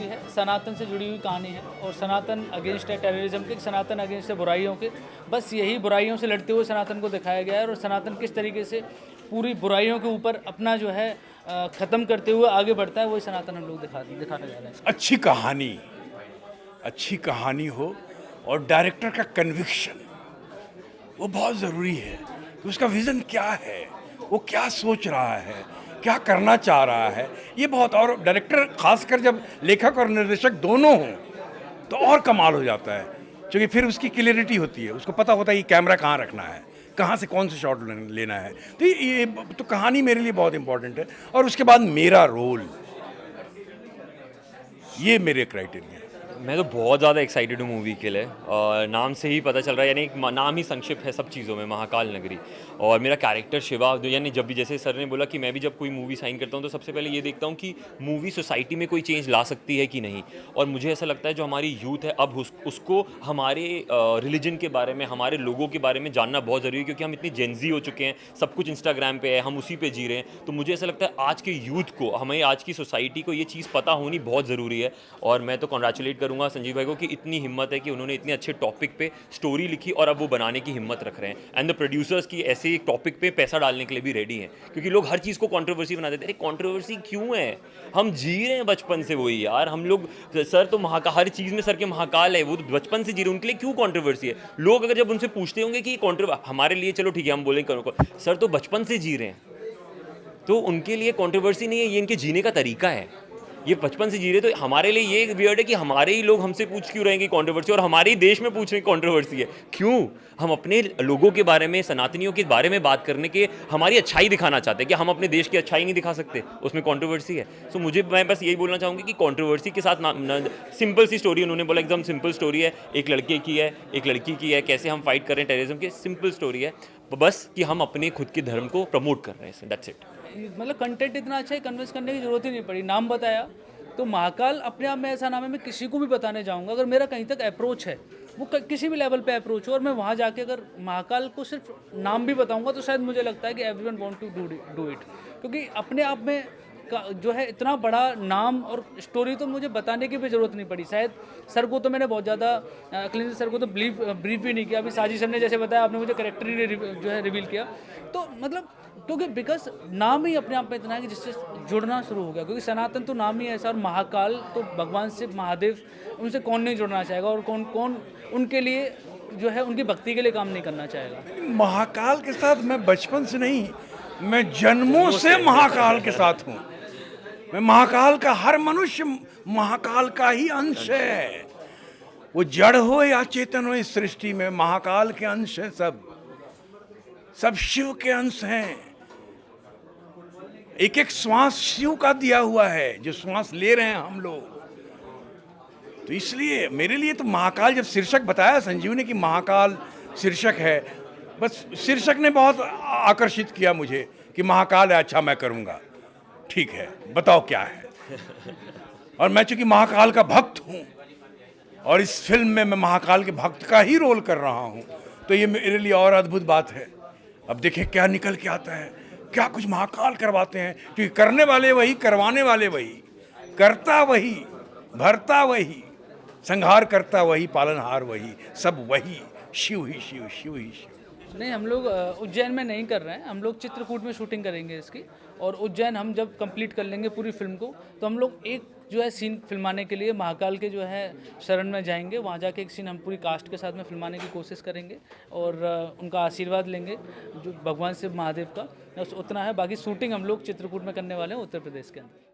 Movie है, सनातन से जुड़ी हुई कहानी है और सनातन अगेंस्ट है टेररिज्म के, सनातन अगेंस्ट है बुराइयों के। बस यही बुराइयों से लड़ते हुए सनातन को दिखाया गया है और सनातन किस तरीके से पूरी बुराइयों के ऊपर अपना जो है ख़त्म करते हुए आगे बढ़ता है, वही सनातन हम लोग दिखाने जा रहे हैं। अच्छी कहानी हो और डायरेक्टर का कन्विक्शन वो बहुत ज़रूरी है कि उसका विज़न क्या है, वो क्या सोच रहा है, क्या करना चाह रहा है, ये बहुत। और डायरेक्टर खासकर जब लेखक और निर्देशक दोनों हों तो और कमाल हो जाता है, क्योंकि फिर उसकी क्लियरिटी होती है, उसको पता होता है कि कैमरा कहाँ रखना है, कहाँ से कौन सा शॉट लेना है। तो ये तो कहानी मेरे लिए बहुत इंपॉर्टेंट है। और उसके बाद मेरा रोल, ये मेरे क्राइटेरिया है। मैं तो बहुत ज़्यादा एक्साइटेड हूँ मूवी के लिए, और नाम से ही पता चल रहा है, यानी एक नाम ही संक्षिप्त है सब चीज़ों में, महाकाल नगरी। और मेरा कैरेक्टर शिवा, यानी जब भी, जैसे सर ने बोला कि मैं भी जब कोई मूवी साइन करता हूँ तो सबसे पहले ये देखता हूँ कि मूवी सोसाइटी में कोई चेंज ला सकती है कि नहीं। और मुझे ऐसा लगता है जो हमारी यूथ है अब उसको हमारे रिलीजन के बारे में, हमारे लोगों के बारे में जानना बहुत ज़रूरी है, क्योंकि हम इतनी जेंजी हो चुके हैं, सब कुछ इंस्टाग्राम पे है, हम उसी पे जी रहे हैं। तो मुझे ऐसा लगता है आज के यूथ को, हमें आज की सोसाइटी को ये चीज़ पता होनी बहुत ज़रूरी है। और मैं तो कॉन्ग्रेचुलेट करूँगा संजीव भाई को कि इतनी हिम्मत है कि उन्होंने इतने अच्छे टॉपिक पे स्टोरी लिखी और अब वो बनाने की हिम्मत रख रहे हैं। एंड द प्रोड्यूसर्स की ऐसे एक टॉपिक पे पैसा डालने के लिए भी रेडी हैं, क्योंकि लोग हर चीज़ को कंट्रोवर्सी बना देते हैं। अरे कंट्रोवर्सी क्यों है? हम जी रहे हैं बचपन से वही यार। हम लोग, सर तो महाकाल, हर चीज़ में सर के महाकाल है, वो तो बचपन से जी रहे हैं, उनके लिए क्यों कंट्रोवर्सी है? लोग अगर जब उनसे पूछते होंगे कि हमारे लिए चलो ठीक है हम बोलेंगे, सर तो बचपन से जी रहे हैं, तो उनके लिए कंट्रोवर्सी नहीं है, ये इनके जीने का तरीका है। ये बचपन से जी रहे, तो हमारे लिए ये वियर्ड है कि हमारे ही लोग हमसे पूछ क्यों रहे हैं कि कंट्रोवर्सी, और हमारे ही देश में पूछ रहे हैं कंट्रोवर्सी है क्यों? हम अपने लोगों के बारे में, सनातनियों के बारे में बात करने के, हमारी अच्छाई दिखाना चाहते हैं कि हम अपने देश की अच्छाई नहीं दिखा सकते, उसमें कंट्रोवर्सी है। सो मैं बस यही बोलना चाहूँगी कि कंट्रोवर्सी के साथ सिंपल सी स्टोरी, उन्होंने बोला एकदम सिंपल स्टोरी है, एक लड़के की है, एक लड़की की है, कैसे हम फाइट करें टेररिज्म की, सिंपल स्टोरी है। बस कि हम अपने खुद के धर्म को प्रमोट कर रहे हैं, दैट्स इट। मतलब कंटेंट इतना अच्छा है, कन्विंस करने की जरूरत ही नहीं पड़ी। नाम बताया तो महाकाल अपने आप में ऐसा नाम है, मैं किसी को भी बताने जाऊंगा, अगर मेरा कहीं तक अप्रोच है, वो किसी भी लेवल पे अप्रोच हो, और मैं वहाँ जाके अगर महाकाल को सिर्फ नाम भी बताऊंगा, तो शायद मुझे लगता है कि everyone want to do it, क्योंकि अपने आप में जो है इतना बड़ा नाम और स्टोरी तो मुझे बताने की भी ज़रूरत नहीं पड़ी। शायद सर को तो मैंने बहुत ज़्यादा, अखिलेश सर को तो ब्रीफ भी नहीं किया। अभी साजिद सर ने जैसे बताया, आपने मुझे करेक्टर ही जो है रिवील किया, तो मतलब क्योंकि बिकॉज नाम ही अपने आप में इतना है कि जिससे जुड़ना शुरू हो गया, क्योंकि सनातन तो नाम ही है ऐसा, और महाकाल तो भगवान से, महादेव, उनसे कौन नहीं जुड़ना चाहेगा, और कौन कौन उनके लिए जो है उनकी भक्ति के लिए काम नहीं करना चाहेगा। महाकाल के साथ मैं बचपन से नहीं, मैं जन्मों से महाकाल के साथ हूँ। मैं महाकाल का, हर मनुष्य महाकाल का ही अंश है, वो जड़ हो या चेतन हो, इस सृष्टि में महाकाल के अंश हैं। सब शिव के अंश हैं। एक एक श्वास शिव का दिया हुआ है, जो श्वास ले रहे हैं हम लोग। तो इसलिए मेरे लिए तो महाकाल, जब शीर्षक बताया संजीव ने कि महाकाल शीर्षक है, बस शीर्षक ने बहुत आकर्षित किया मुझे कि महाकाल है, अच्छा मैं करूँगा, ठीक है बताओ क्या है। और मैं चूंकि महाकाल का भक्त हूँ और इस फिल्म में मैं महाकाल के भक्त का ही रोल कर रहा हूँ, तो ये मेरे लिए और अद्भुत बात है। अब देखें क्या निकल के आता है, क्या कुछ महाकाल करवाते हैं, क्योंकि करने वाले वही, करवाने वाले वही, करता वही, भरता वही, संहार करता वही, पालनहार वही, सब वही, शिव ही शिव, शिव ही शिव। नहीं, हम लोग उज्जैन में नहीं कर रहे हैं, हम लोग चित्रकूट में शूटिंग करेंगे इसकी, और उज्जैन हम जब कंप्लीट कर लेंगे पूरी फिल्म को, तो हम लोग एक जो है सीन फिल्माने के लिए महाकाल के जो है शरण में जाएंगे। वहाँ जाके एक सीन हम पूरी कास्ट के साथ में फिल्माने की कोशिश करेंगे और उनका आशीर्वाद लेंगे जो भगवान शिव महादेव का, बस उतना है। बाकी शूटिंग हम लोग चित्रकूट में करने वाले हैं, उत्तर प्रदेश के अंदर।